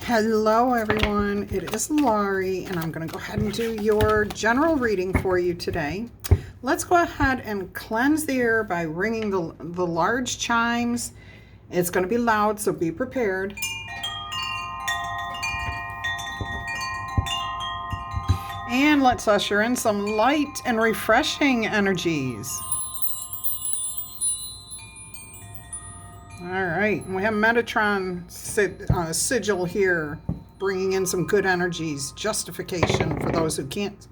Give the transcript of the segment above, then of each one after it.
Hello everyone, it is Laurie and I'm going to go ahead and do your general reading for you today. Let's go ahead and cleanse the air by ringing the large chimes. It's going to be loud, so be prepared. And let's usher in some light and refreshing energies. All right, we have Metatron sigil here, bringing in some good energies, justification for those who can't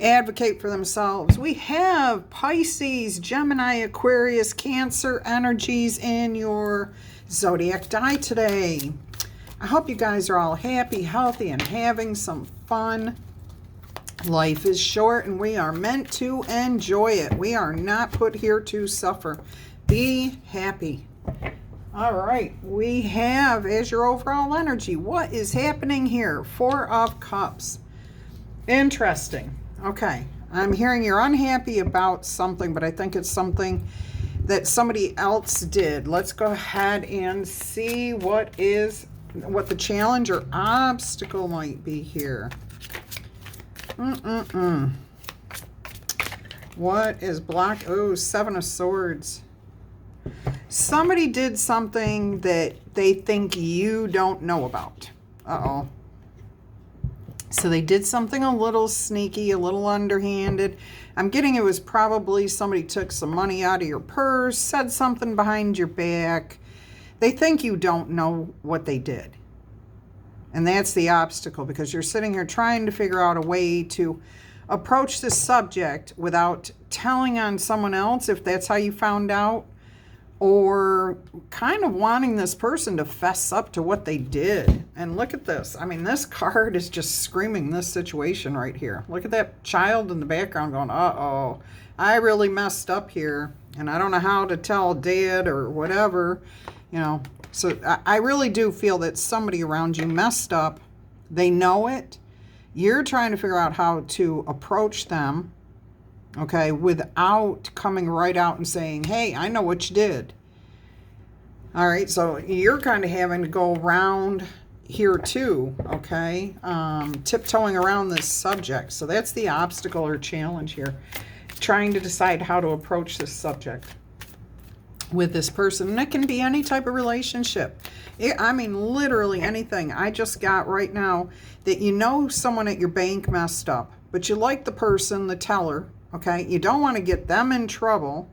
advocate for themselves. We have Pisces, Gemini, Aquarius, Cancer energies in your zodiac die today. I hope you guys are all happy, healthy, and having some fun. Life is short and we are meant to enjoy it. We are not put here to suffer. Be happy. All right, we have as your overall energy, what is happening here? Four of Cups. Interesting. Okay, I'm hearing you're unhappy about something, but I think it's something that somebody else did. Let's go ahead and see what the challenge or obstacle might be here. What is blocked? Oh, Seven of Swords. Somebody did something that they think you don't know about. Uh-oh. So they did something a little sneaky, a little underhanded. I'm getting it was probably somebody took some money out of your purse, said something behind your back. They think you don't know what they did. And that's the obstacle, because you're sitting here trying to figure out a way to approach this subject without telling on someone else if that's how you found out, or kind of wanting this person to fess up to what they did. And look at this. I mean, this card is just screaming this situation right here. Look at that child in the background going, uh-oh, I really messed up here, and I don't know how to tell dad or whatever, you know. So I really do feel that somebody around you messed up. They know it. You're trying to figure out how to approach them, okay, without coming right out and saying, hey, I know what you did. All right, so you're kind of having to go around here too, okay, tiptoeing around this subject. So that's the obstacle or challenge here, trying to decide how to approach this subject with this person. And it can be any type of relationship. I mean, literally anything. I just got right now that you know someone at your bank messed up, but you like the person, the teller, okay? You don't want to get them in trouble.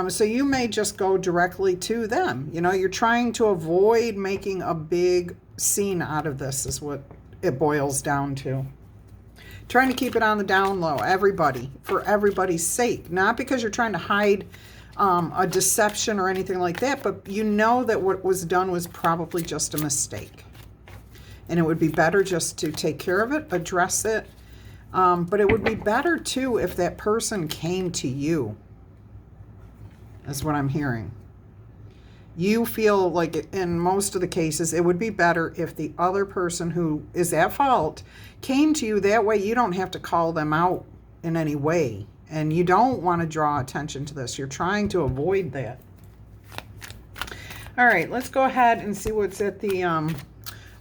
So you may just go directly to them. You know, you're trying to avoid making a big scene out of this is what it boils down to. Trying to keep it on the down low, everybody, for everybody's sake. Not because you're trying to hide a deception or anything like that, but you know that what was done was probably just a mistake. And it would be better just to take care of it, address it. But it would be better too if that person came to you. That's what I'm hearing. You feel like in most of the cases, it would be better if the other person who is at fault came to you. That way you don't have to call them out in any way. And you don't want to draw attention to this. You're trying to avoid that. All right, let's go ahead and see what's at the,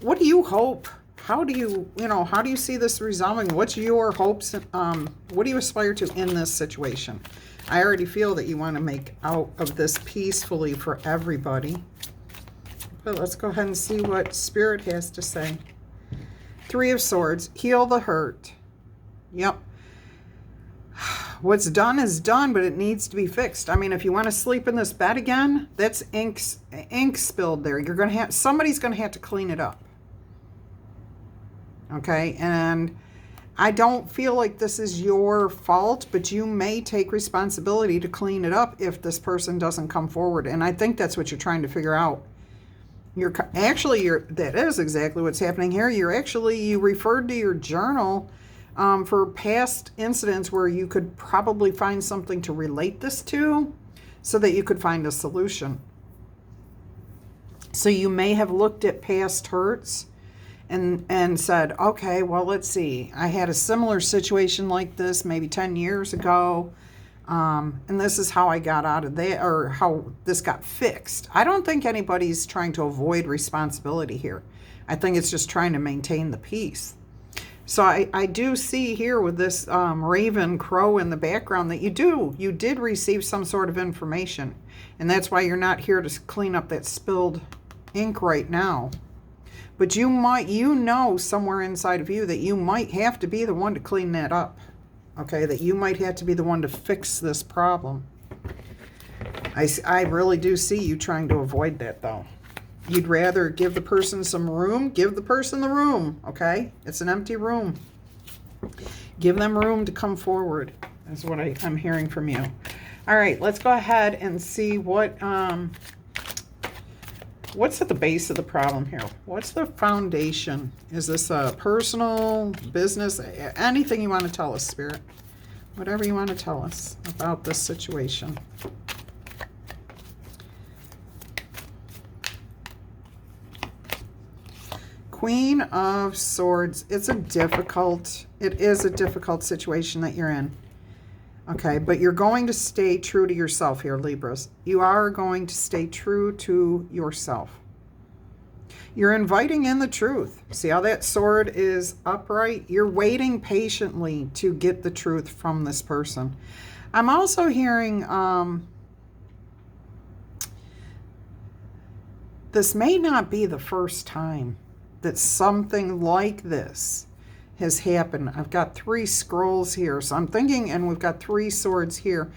what do you hope? How do you see this resolving? What's your hopes? What do you aspire to in this situation? I already feel that you want to make out of this peacefully for everybody. But let's go ahead and see what Spirit has to say. Three of Swords, heal the hurt. Yep. What's done is done, but it needs to be fixed. I mean, if you want to sleep in this bed again, that's ink spilled there. Somebody's going to have to clean it up. Okay, and I don't feel like this is your fault, but you may take responsibility to clean it up if this person doesn't come forward. And I think that's what you're trying to figure out. That is exactly what's happening here. You referred to your journal for past incidents where you could probably find something to relate this to so that you could find a solution. So you may have looked at past hurts and said, okay, well, let's see. I had a similar situation like this maybe 10 years ago. And this is how I got out of there, or how this got fixed. I don't think anybody's trying to avoid responsibility here. I think it's just trying to maintain the peace. So I do see here with this raven crow in the background that you did receive some sort of information. And that's why you're not here to clean up that spilled ink right now. But you know somewhere inside of you that you might have to be the one to clean that up. Okay, that you might have to be the one to fix this problem. I really do see you trying to avoid that, though. You'd rather give the person some room. Give the person the room, okay? It's an empty room. Give them room to come forward. That's what I'm hearing from you. All right, let's go ahead and see what's at the base of the problem here. What's the foundation? Is this a personal, business, anything you want to tell us, Spirit? Whatever you want to tell us about this situation. Queen of Swords. It is a difficult situation that you're in. Okay, but you're going to stay true to yourself here, Libras. You are going to stay true to yourself. You're inviting in the truth. See how that sword is upright? You're waiting patiently to get the truth from this person. I'm also hearing this may not be the first time that something like this has happened. I've got 3 scrolls here, so I'm thinking, and we've got 3 swords here,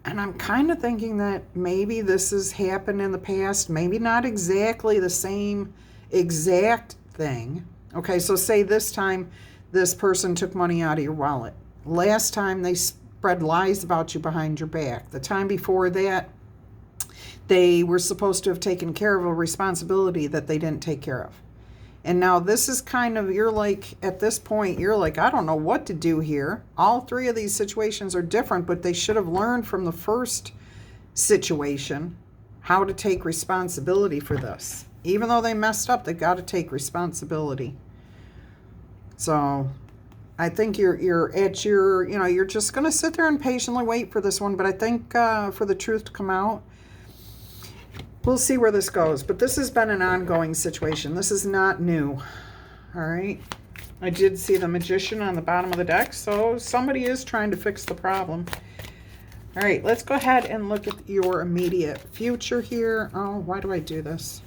and I'm kind of thinking that maybe this has happened in the past, maybe not exactly the same exact thing. Okay, so say this time this person took money out of your wallet. Last time they spread lies about you behind your back. The time before that, they were supposed to have taken care of a responsibility that they didn't take care of. And now this is kind of, you're like, at this point, you're like, I don't know what to do here. All 3 of these situations are different, but they should have learned from the first situation how to take responsibility for this. Even though they messed up, they got to take responsibility. So I think you're at your, you're just going to sit there and patiently wait for this one. But I think for the truth to come out, we'll see where this goes. But this has been an ongoing situation. This is not new. All right. I did see the Magician on the bottom of the deck. So somebody is trying to fix the problem. All right. Let's go ahead and look at your immediate future here. Oh, why do I do this?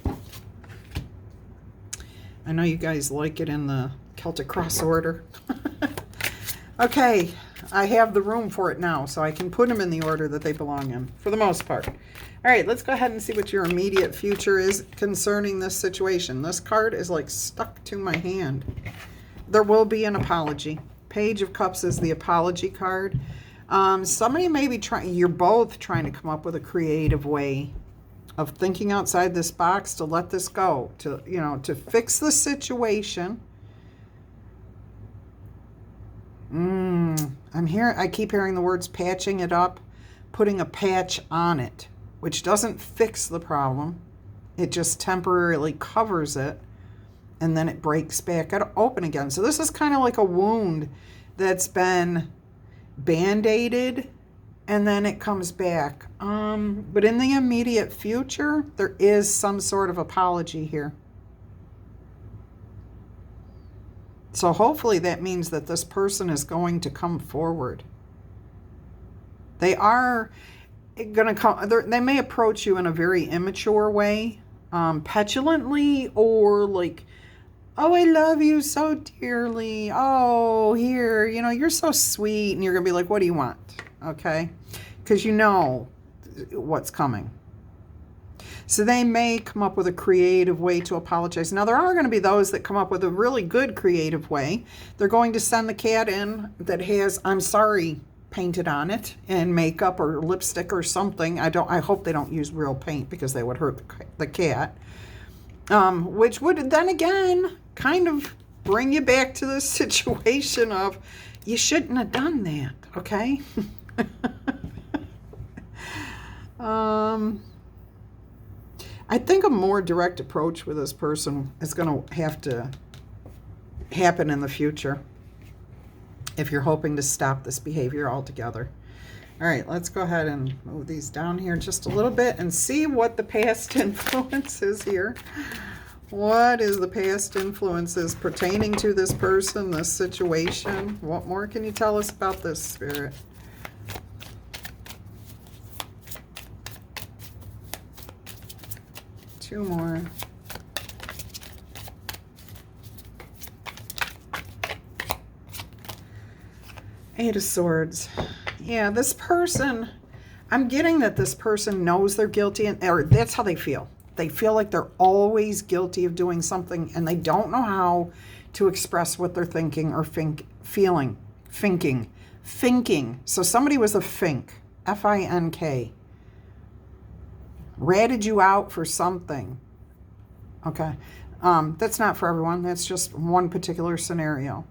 I know you guys like it in the Celtic cross order. Okay. I have the room for it now, so I can put them in the order that they belong in, for the most part. All right, let's go ahead and see what your immediate future is concerning this situation. This card is like stuck to my hand. There will be an apology. Page of Cups is the apology card. Somebody may be trying, you're both trying to come up with a creative way of thinking outside this box to let this go, to fix the situation. I keep hearing the words patching it up, putting a patch on it, which doesn't fix the problem. It just temporarily covers it, and then it breaks back open again. So this is kind of like a wound that's been band-aided, and then it comes back. But in the immediate future, there is some sort of apology here. So hopefully that means that this person is going to come forward. They are going to come. They may approach you in a very immature way, petulantly, or like, oh, I love you so dearly. Oh, here, you're so sweet. And you're going to be like, what do you want? Okay? Because you know what's coming. So they may come up with a creative way to apologize. Now, there are going to be those that come up with a really good creative way. They're going to send the cat in that has I'm sorry painted on it and makeup or lipstick or something. I hope they don't use real paint because they would hurt the cat. Which would then again kind of bring you back to this situation of you shouldn't have done that, okay? I think a more direct approach with this person is going to have to happen in the future if you're hoping to stop this behavior altogether. All right, let's go ahead and move these down here just a little bit and see what the past influence is here. What is the past influences pertaining to this person, this situation? What more can you tell us about this, Spirit? Two more. Eight of Swords. Yeah, this person, I'm getting that this person knows they're guilty, or that's how they feel. They feel like they're always guilty of doing something, and they don't know how to express what they're thinking or feeling. Thinking. So somebody was a fink. F-I-N-K. Ratted you out for something. Okay. That's not for everyone. That's just one particular scenario.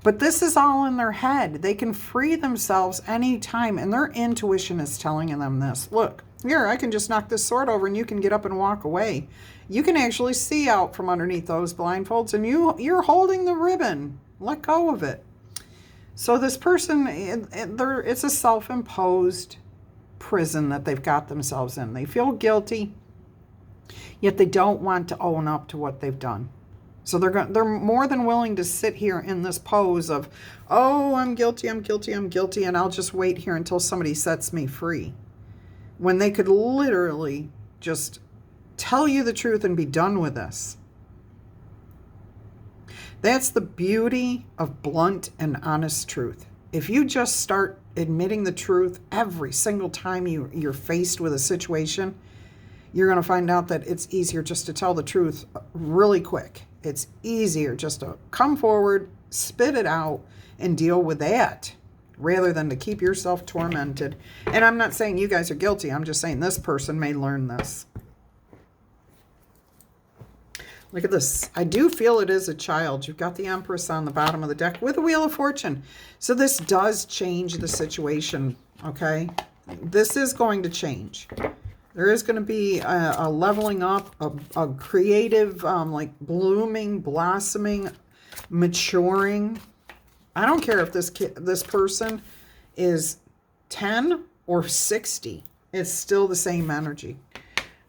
But this is all in their head. They can free themselves anytime, and their intuition is telling them this. Look, here, I can just knock this sword over and you can get up and walk away. You can actually see out from underneath those blindfolds, and you're holding the ribbon. Let go of it. So this person, it's a self-imposed prison that they've got themselves in. They feel guilty, yet they don't want to own up to what they've done. So they're more than willing to sit here in this pose of, oh, I'm guilty, and I'll just wait here until somebody sets me free. When they could literally just tell you the truth and be done with this. That's the beauty of blunt and honest truth. If you just start admitting the truth every single time you're faced with a situation, you're going to find out that it's easier just to tell the truth really quick. It's easier just to come forward, spit it out, and deal with that rather than to keep yourself tormented. And I'm not saying you guys are guilty. I'm just saying this person may learn this. Look at this. I do feel it is a child. You've got the Empress on the bottom of the deck with the Wheel of Fortune. So this does change the situation, okay? This is going to change. There is going to be a leveling up, a creative, like blooming, blossoming, maturing. I don't care if this person is 10 or 60. It's still the same energy.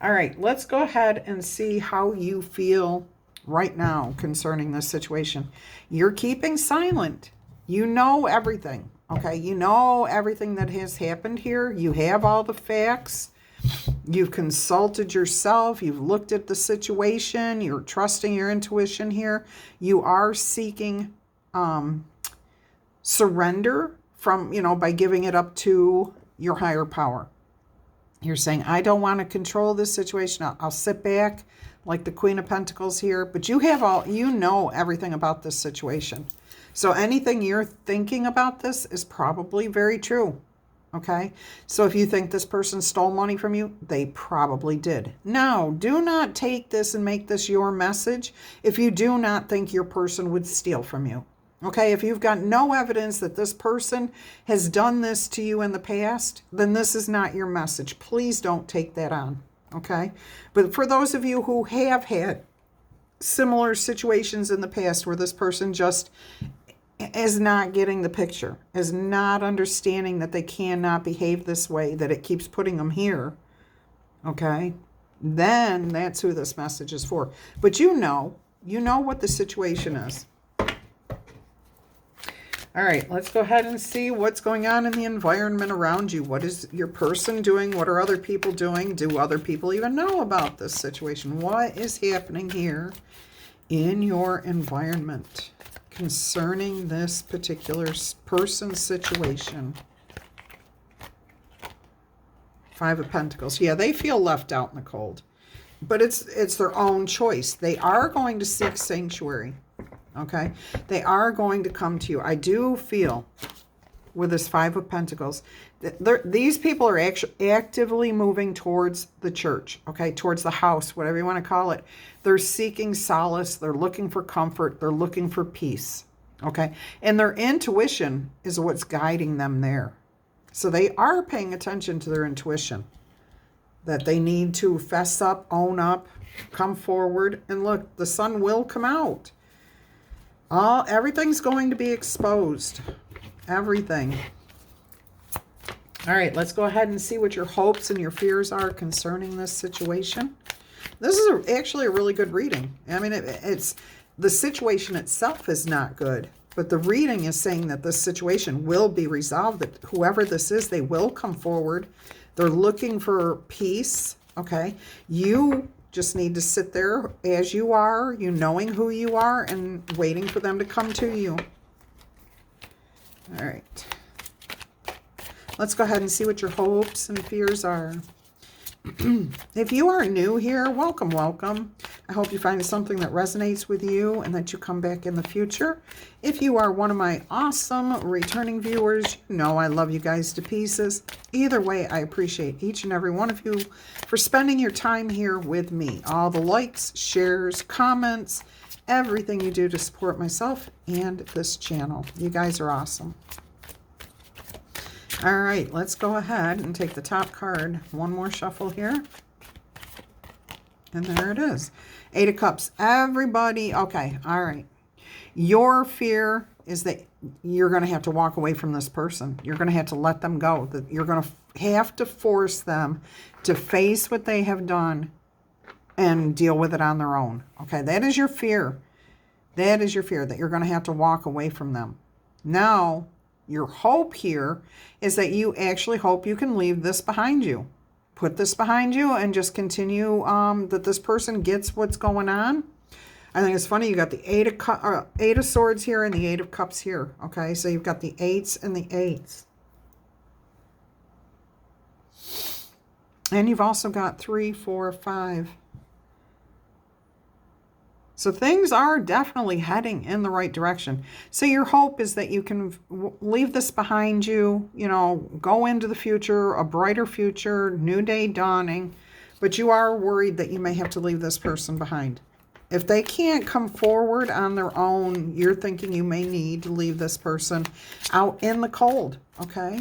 All right, let's go ahead and see how you feel right now concerning this situation. You're keeping silent. You know everything, okay? You know everything that has happened here. You have all the facts. You've consulted yourself. You've looked at the situation. You're trusting your intuition here. You are seeking surrender from, by giving it up to your higher power. You're saying, I don't want to control this situation. I'll sit back like the Queen of Pentacles here. But you know everything about this situation. So anything you're thinking about this is probably very true. Okay, so if you think this person stole money from you, they probably did. Now, do not take this and make this your message if you do not think your person would steal from you. Okay, if you've got no evidence that this person has done this to you in the past, then this is not your message. Please don't take that on. Okay, but for those of you who have had similar situations in the past where this person just is not getting the picture, is not understanding that they cannot behave this way, that it keeps putting them here, okay, then that's who this message is for. But you know what the situation is. All right, let's go ahead and see what's going on in the environment around you. What is your person doing? What are other people doing? Do other people even know about this situation? What is happening here in your environment concerning this particular person's situation? Five of Pentacles. Yeah, they feel left out in the cold. But it's their own choice. They are going to seek sanctuary. Okay? They are going to come to you. I do feel with this Five of Pentacles that these people are actually actively moving towards the church, okay? Towards the house, whatever you want to call it. They're seeking solace. They're looking for comfort. They're looking for peace. Okay, and their intuition is what's guiding them there. So they are paying attention to their intuition, that they need to fess up, own up, come forward, and look, the sun will come out. Everything's going to be exposed. Everything. All right, let's go ahead and see what your hopes and your fears are concerning this situation. This is actually a really good reading. I mean, it's the situation itself is not good, but the reading is saying that this situation will be resolved, that whoever this is, they will come forward. They're looking for peace, okay? You just need to sit there as you are, you knowing who you are, and waiting for them to come to you. All right. Let's go ahead and see what your hopes and fears are. If you are new here, welcome, welcome. I hope you find something that resonates with you and that you come back in the future. If you are one of my awesome returning viewers, you know I love you guys to pieces. Either way, I appreciate each and every one of you for spending your time here with me. All the likes, shares, comments, everything you do to support myself and this channel. You guys are awesome. All right, let's go ahead and take the top card. One more shuffle here. And there it is. 8 of Cups. Everybody, okay, all right. Your fear is that you're going to have to walk away from this person. You're going to have to let them go. That you're going to have to force them to face what they have done and deal with it on their own. Okay, that is your fear. That is your fear, that you're going to have to walk away from them. Now, your hope here is that you actually hope you can leave this behind you. Put this behind you and just continue, that this person gets what's going on. I think it's funny, you got the Eight of Swords here and the 8 of Cups here. Okay, so you've got the 8s and the 8s. And you've also got 3, 4, 5. So things are definitely heading in the right direction. So your hope is that you can leave this behind you, you know, go into the future, a brighter future, new day dawning. But you are worried that you may have to leave this person behind. If they can't come forward on their own, you're thinking you may need to leave this person out in the cold, okay?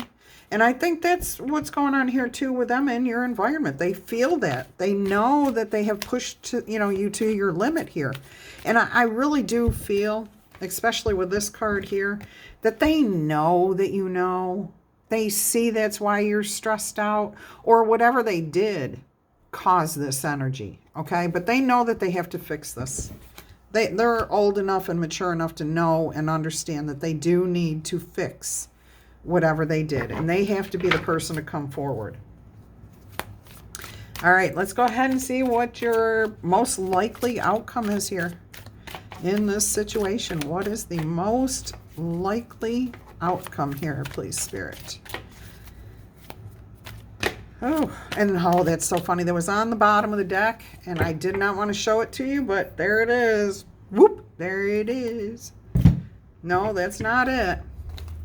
And I think that's what's going on here too with them in your environment. They feel that. They know that they have pushed you to your limit here. And I really do feel, especially with this card here, that they know that you know. They see that's why you're stressed out, or whatever they did caused this energy, okay? But they know that they have to fix this. They're old enough and mature enough to know and understand that they do need to fix whatever they did, and they have to be the person to come forward. All right, let's go ahead and see what your most likely outcome is here in this situation. What is the most likely outcome here, please, Spirit? Oh, and oh, that's so funny. That was on the bottom of the deck, and I did not want to show it to you, but there it is. Whoop, there it is. No, that's not it.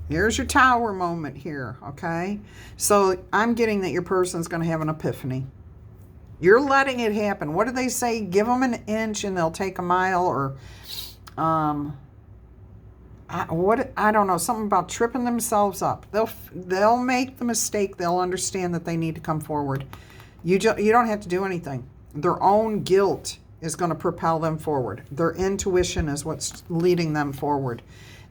Here's your Tower moment here, okay? So I'm getting that your person's going to have an epiphany. You're letting it happen. What do they say? Give them an inch and they'll take a mile, or I don't know, something about tripping themselves up. They'll make the mistake. They'll understand that they need to come forward. You don't have to do anything. Their own guilt is going to propel them forward. Their intuition is what's leading them forward.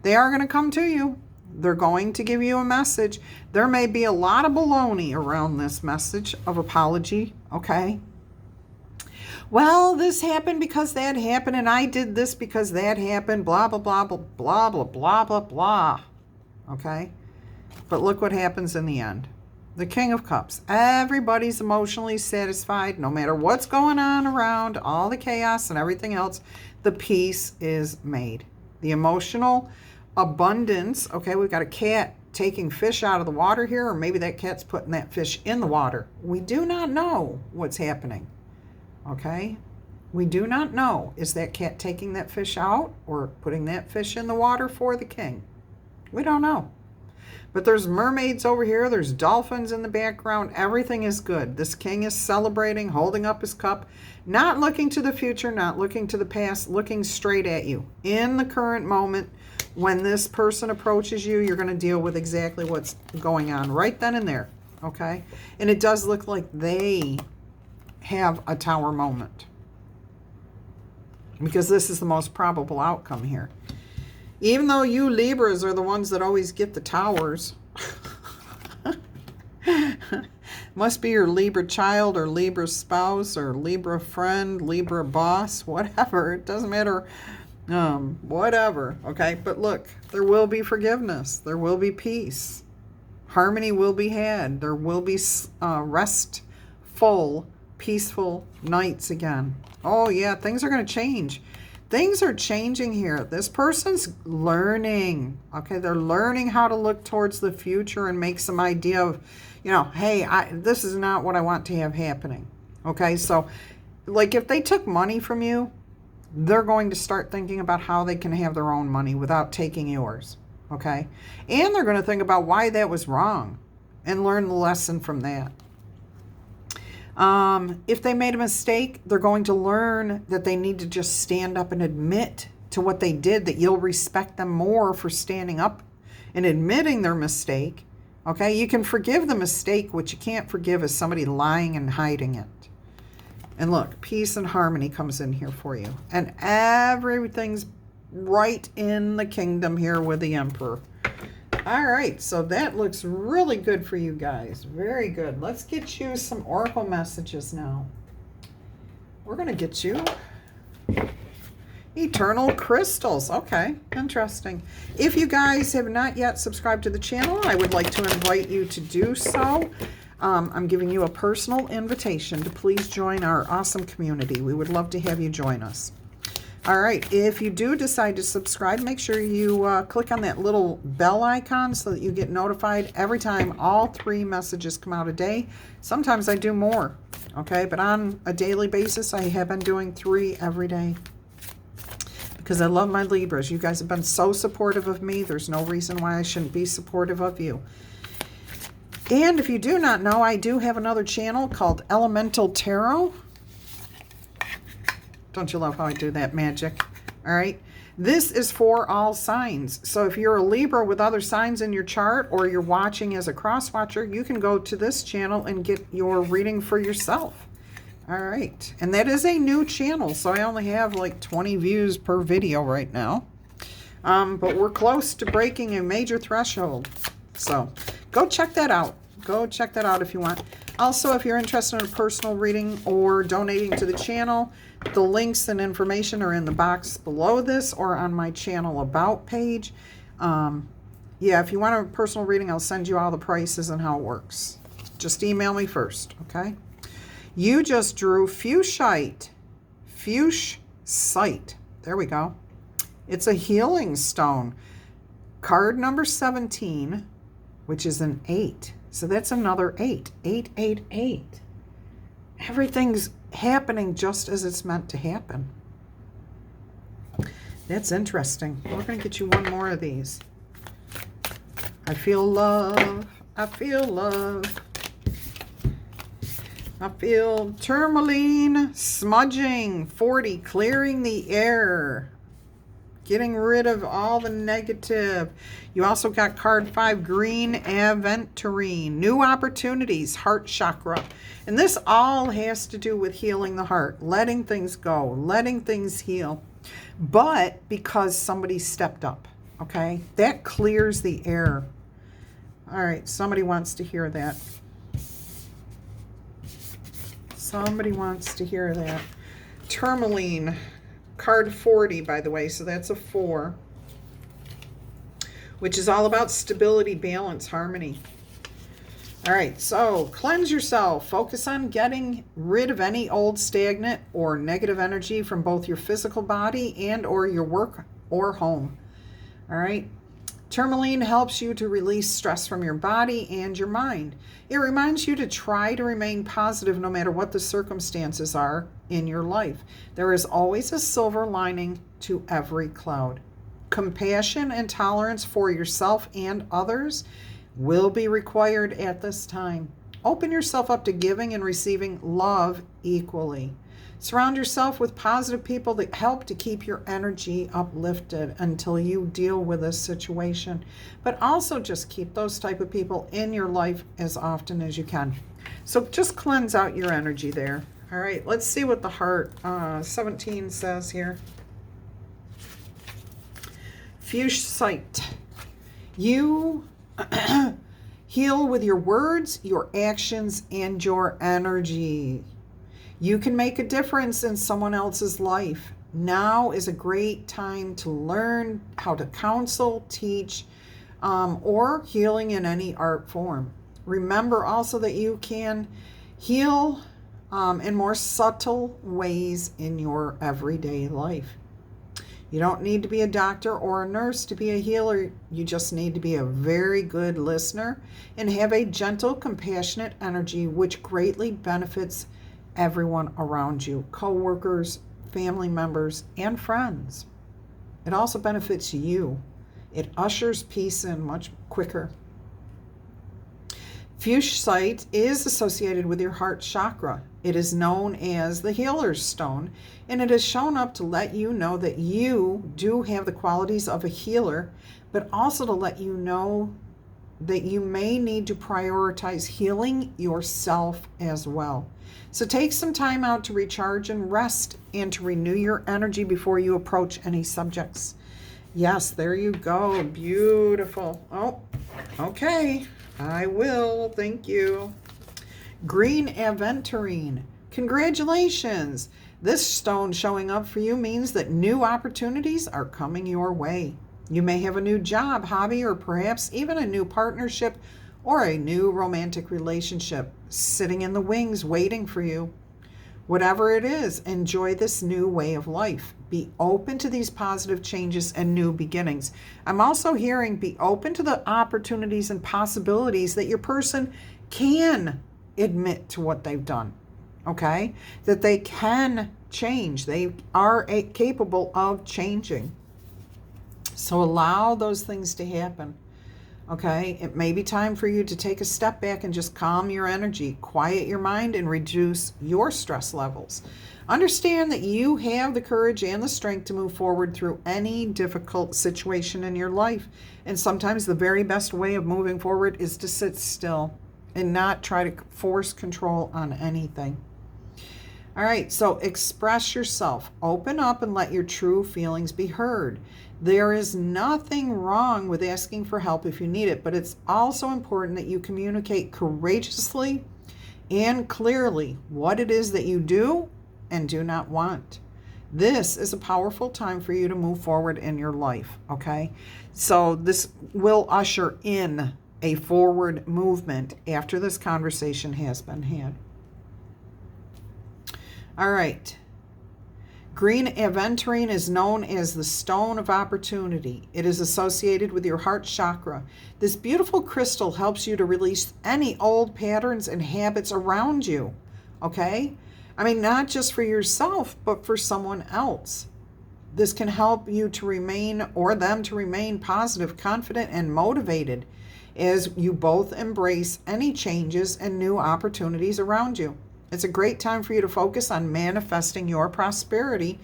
They are going to come to you. They're going to give you a message. There may be a lot of baloney around this message of apology, okay? Well, this happened because that happened, and I did this because that happened, blah, blah, blah, blah, blah, blah, blah, blah, blah, okay? But look what happens in the end. The King of Cups. Everybody's emotionally satisfied, no matter what's going on around, all the chaos and everything else, the peace is made. The emotional abundance, okay, we've got a cat taking fish out of the water here, or maybe that cat's putting that fish in the water. We do not know what's happening, okay? We do not know. Is that cat taking that fish out or putting that fish in the water for the king? We don't know. But there's mermaids over here. There's dolphins in the background. Everything is good. This king is celebrating, holding up his cup, not looking to the future, not looking to the past, looking straight at you. In the current moment, when this person approaches you, you're going to deal with exactly what's going on right then and there, okay? And it does look like they have a Tower moment, because this is the most probable outcome here. Even though you Libras are the ones that always get the Towers, Must be your Libra child or Libra spouse or Libra friend, Libra boss, whatever. It doesn't matter. Whatever. Okay. But look, there will be forgiveness. There will be peace. Harmony will be had. There will be restful, peaceful nights again. Oh, yeah. Things are going to change. Things are changing here. This person's learning. Okay. They're learning how to look towards the future and make some idea of, hey, this is not what I want to have happening. Okay. So, like, if they took money from you, they're going to start thinking about how they can have their own money without taking yours. Okay. And they're going to think about why that was wrong and learn the lesson from that. If they made a mistake, they're going to learn that they need to just stand up and admit to what they did, that you'll respect them more for standing up and admitting their mistake. Okay. You can forgive the mistake. What you can't forgive is somebody lying and hiding it. And look, peace and harmony comes in here for you. And everything's right in the kingdom here with the Emperor. All right, so that looks really good for you guys. Very good. Let's get you some oracle messages now. We're going to get you eternal crystals. Okay, interesting. If you guys have not yet subscribed to the channel, I would like to invite you to do so. I'm giving you a personal invitation to please join our awesome community. We would love to have you join us. All right, if you do decide to subscribe, make sure you click on that little bell icon so that you get notified every time all 3 messages come out a day. Sometimes I do more, okay? But on a daily basis, I have been doing 3 every day because I love my Libras. You guys have been so supportive of me. There's no reason why I shouldn't be supportive of you. And if you do not know, I do have another channel called Elemental Tarot. Don't you love how I do that magic? All right. This is for all signs. So if you're a Libra with other signs in your chart, or you're watching as a cross watcher, you can go to this channel and get your reading for yourself. All right. And that is a new channel. So I only have like 20 views per video right now. But we're close to breaking a major threshold. So go check that out. Go check that out if you want. Also, if you're interested in a personal reading or donating to the channel, the links and information are in the box below this or on my channel about page. Yeah, if you want a personal reading, I'll send you all the prices and how it works. Just email me first, okay? You just drew Fuchsite. Fuchsite. There we go. It's a healing stone. Card number 17, which is an 8. So that's another 8. 888. Everything's happening just as it's meant to happen. That's interesting. We're going to get you one more of these. I feel love. I feel love. I feel tourmaline, smudging, 40, clearing the air. Getting rid of all the negative. You also got card 5, green aventurine. New opportunities, heart chakra. And this all has to do with healing the heart. Letting things go. Letting things heal. But because somebody stepped up. Okay? That clears the air. All right. Somebody wants to hear that. Somebody wants to hear that. Tourmaline. Card 40, by the way, so that's a 4, which is all about stability, balance, harmony. All right, so cleanse yourself. Focus on getting rid of any old stagnant or negative energy from both your physical body and or your work or home. All right. Tourmaline helps you to release stress from your body and your mind. It reminds you to try to remain positive no matter what the circumstances are in your life. There is always a silver lining to every cloud. Compassion and tolerance for yourself and others will be required at this time. Open yourself up to giving and receiving love equally. Surround yourself with positive people that help to keep your energy uplifted until you deal with this situation. But also just keep those type of people in your life as often as you can. So just cleanse out your energy there. All right, let's see what the heart 17 says here. Fuchsite. You Heal with your words, your actions, and your energy. You can make a difference in someone else's life. Now is a great time to learn how to counsel, teach, or healing in any art form. Remember also that you can heal in more subtle ways in your everyday life. You don't need to be a doctor or a nurse to be a healer. You just need to be a very good listener and have a gentle, compassionate energy which greatly benefits everyone around you, co-workers, family members, and friends. It also benefits you. It ushers peace in much quicker. Fuchsite is associated with your heart chakra. It is known as the healer's stone, and it has shown up to let you know that you do have the qualities of a healer, but also to let you know that you may need to prioritize healing yourself as well. So take some time out to recharge and rest and to renew your energy before you approach any subjects. Yes, there you go. Beautiful. Oh, okay. I will. Thank you. Green aventurine. Congratulations. This stone showing up for you means that new opportunities are coming your way. You may have a new job, hobby, or perhaps even a new partnership or a new romantic relationship sitting in the wings waiting for you. Whatever it is, enjoy this new way of life. Be open to these positive changes and new beginnings. I'm also hearing be open to the opportunities and possibilities that your person can admit to what they've done, okay? That they can change. They are capable of changing. So allow those things to happen. Okay, it may be time for you to take a step back and just calm your energy, quiet your mind, and reduce your stress levels. Understand that you have the courage and the strength to move forward through any difficult situation in your life. And sometimes the very best way of moving forward is to sit still and not try to force control on anything. All right, so express yourself. Open up and let your true feelings be heard. There is nothing wrong with asking for help if you need it, but it's also important that you communicate courageously and clearly what it is that you do and do not want. This is a powerful time for you to move forward in your life, okay? So this will usher in a forward movement after this conversation has been had. All right. Green aventurine is known as the stone of opportunity. It is associated with your heart chakra. This beautiful crystal helps you to release any old patterns and habits around you, okay? I mean, not just for yourself, but for someone else. This can help you to remain, or them to remain positive, confident, and motivated as you both embrace any changes and new opportunities around you. It's a great time for you to focus on manifesting your prosperity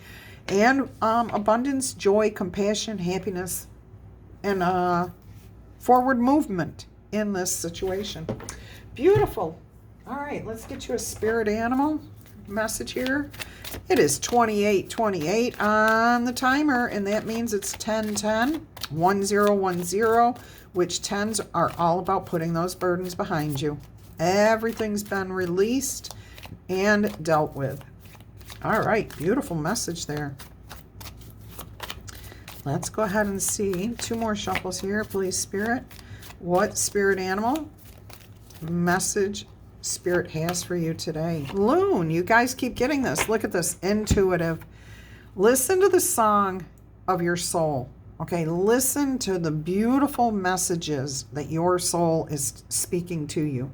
and abundance, joy, compassion, happiness, and forward movement in this situation. Beautiful. All right, let's get you a spirit animal message here. It is 2828 on the timer, and that means it's 1010, 1010, which 10s are all about putting those burdens behind you. Everything's been released and dealt with. All right, beautiful message there. Let's go ahead and see 2 more shuffles here, please, Spirit. What spirit animal message Spirit has for you today? Loon, you guys keep getting this. Look at this, intuitive. Listen to the song of your soul. Okay, listen to the beautiful messages that your soul is speaking to you.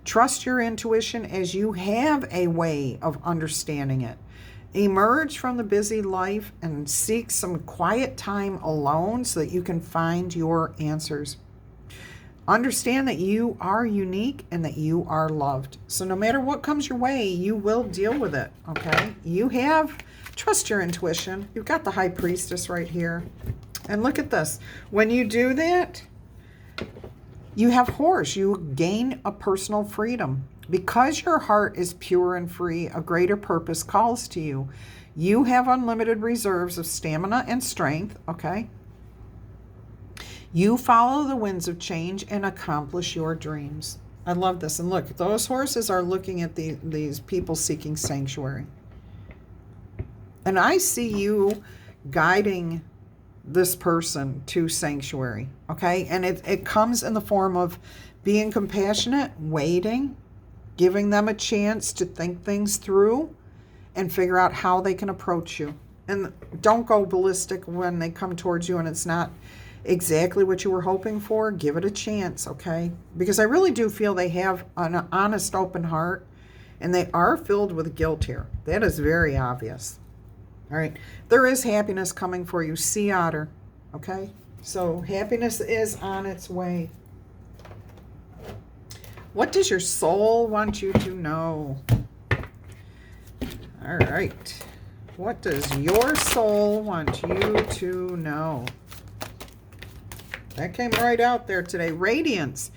Trust your intuition as you have a way of understanding it. Emerge from the busy life and seek some quiet time alone so that you can find your answers. Understand that you are unique and that you are loved. So no matter what comes your way, you will deal with it, okay? Trust your intuition. You've got the High Priestess right here. And look at this. When you do that, you have Horse. You gain a personal freedom. Because your heart is pure and free, a greater purpose calls to you. You have unlimited reserves of stamina and strength, okay? You follow the winds of change and accomplish your dreams. I love this. And look, those horses are looking at these people seeking sanctuary. And I see you guiding this person to sanctuary, okay? And it comes in the form of being compassionate, waiting, giving them a chance to think things through and figure out how they can approach you. And don't go ballistic when they come towards you and it's not exactly what you were hoping for. Give it a chance, okay? Because I really do feel they have an honest, open heart, and they are filled with guilt here. That is very obvious. All right. There is happiness coming for you. Sea otter, okay? So happiness is on its way. What does your soul want you to know? All right. What does your soul want you to know? That came right out there today. Radiance.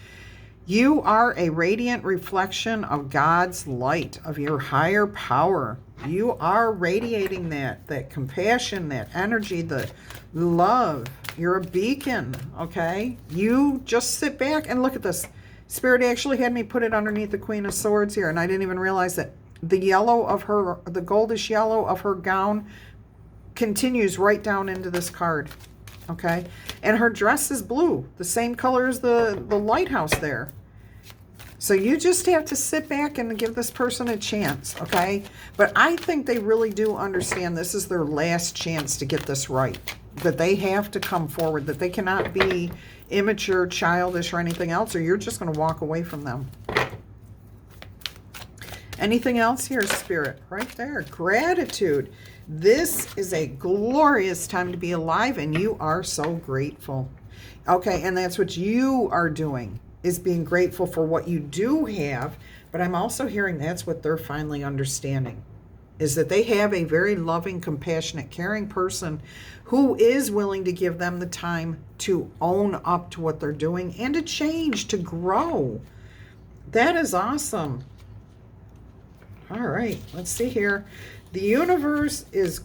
You are a radiant reflection of God's light, of your higher power. You are radiating that compassion, that energy, the love. You're a beacon, okay? You just sit back and look at this. Spirit actually had me put it underneath the Queen of Swords here, and I didn't even realize that the yellow of her, the goldish yellow of her gown continues right down into this card. Okay, and her dress is blue, the same color as the lighthouse there. So you just have to sit back and give this person a chance, okay? But I think they really do understand this is their last chance to get this right, that they have to come forward, that they cannot be immature, childish, or anything else, or you're just going to walk away from them. Anything else here, Spirit? Right there. Gratitude. This is a glorious time to be alive, and you are so grateful. Okay, and that's what you are doing, is being grateful for what you do have, but I'm also hearing that's what they're finally understanding, is that they have a very loving, compassionate, caring person who is willing to give them the time to own up to what they're doing and to change, to grow. That is awesome. All right, let's see here. The universe is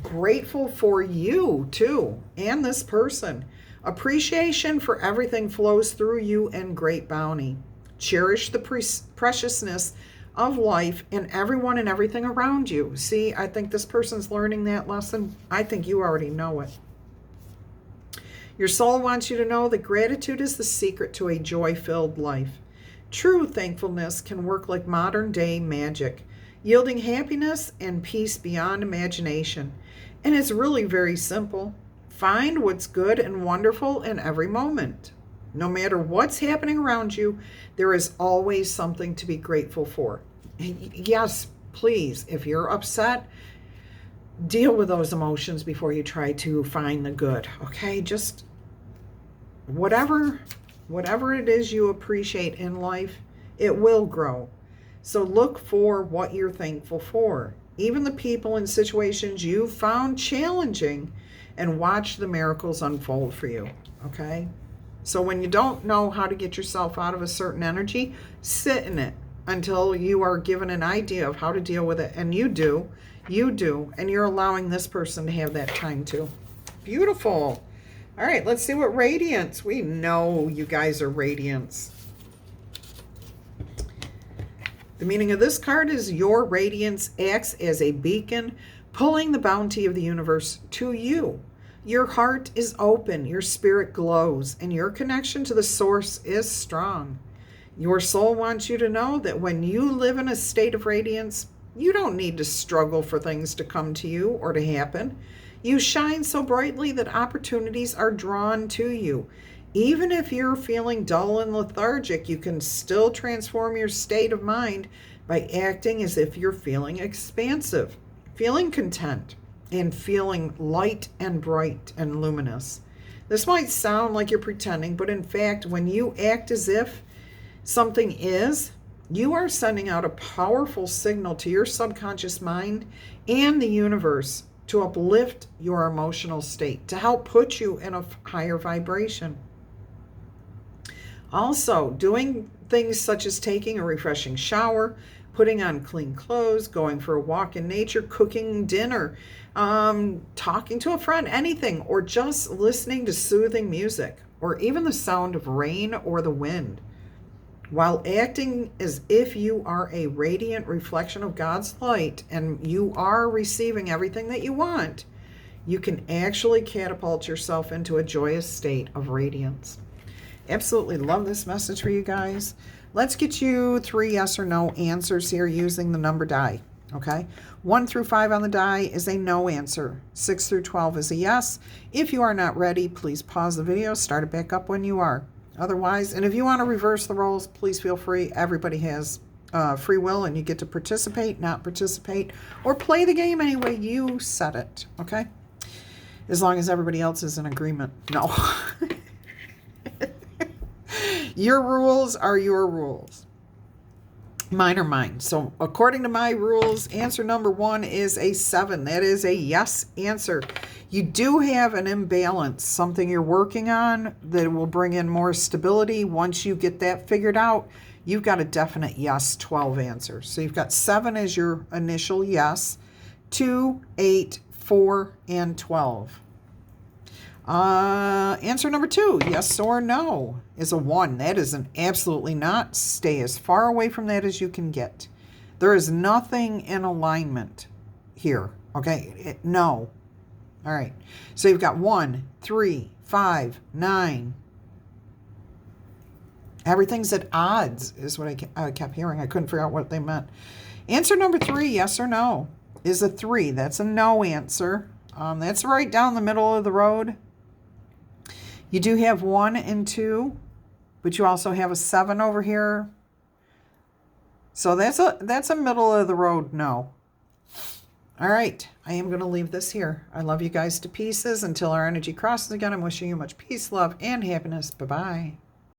grateful for you too, and this person. Appreciation for everything flows through you in great bounty. Cherish the preciousness of life and everyone and everything around you. See, I think this person's learning that lesson. I think you already know it. Your soul wants you to know that gratitude is the secret to a joy-filled life. True thankfulness can work like modern-day magic, yielding happiness and peace beyond imagination. And it's really very simple. Find what's good and wonderful in every moment. No matter what's happening around you, there is always something to be grateful for. Yes, please, if you're upset, deal with those emotions before you try to find the good, okay? Just whatever it is you appreciate in life, it will grow. So look for what you're thankful for. Even the people and situations you found challenging, and watch the miracles unfold for you, okay? So when you don't know how to get yourself out of a certain energy, sit in it until you are given an idea of how to deal with it. And you do, and you're allowing this person to have that time too. Beautiful. All right, let's see what Radiance. We know you guys are Radiance. The meaning of this card is your radiance acts as a beacon, pulling the bounty of the universe to you. Your heart is open, your spirit glows, and your connection to the source is strong. Your soul wants you to know that when you live in a state of radiance, you don't need to struggle for things to come to you or to happen. You shine so brightly that opportunities are drawn to you. Even if you're feeling dull and lethargic, you can still transform your state of mind by acting as if you're feeling expansive, feeling content, and feeling light and bright and luminous. This might sound like you're pretending, but in fact, when you act as if something is, you are sending out a powerful signal to your subconscious mind and the universe to uplift your emotional state, to help put you in a higher vibration. Also, doing things such as taking a refreshing shower, putting on clean clothes, going for a walk in nature, cooking dinner, talking to a friend, anything, or just listening to soothing music or even the sound of rain or the wind. While acting as if you are a radiant reflection of God's light and you are receiving everything that you want, you can actually catapult yourself into a joyous state of radiance. Absolutely love this message for you guys. Let's get you 3 yes or no answers here using the number die. Okay, 1 through 5 on the die is a no answer. 6 through 12 is a yes. If you are not ready, please pause the video, start it back up when you are. Otherwise, and if you want to reverse the roles, please feel free. Everybody has free will, and you get to participate, not participate, or play the game any way you set it. Okay, as long as everybody else is in agreement. No. Your rules are your rules. Mine are mine. So according to my rules, answer number 1 is a 7. That is a yes answer. You do have an imbalance, something you're working on that will bring in more stability. Once you get that figured out, you've got a definite yes 12 answers. So you've got 7 as your initial yes, 2, 8, 4, and 12. Answer number 2, yes or no, is a 1. That is an absolutely not. Stay as far away from that as you can get. There is nothing in alignment here. Okay, no. All right. So you've got 1, 3, 5, 9. Everything's at odds is what I kept hearing. I couldn't figure out what they meant. Answer number 3, yes or no, is a 3. That's a no answer. That's right down the middle of the road. You do have 1 and 2, but you also have a 7 over here. So that's a middle of the road no. All right, I am going to leave this here. I love you guys to pieces. Until our energy crosses again, I'm wishing you much peace, love, and happiness. Bye-bye.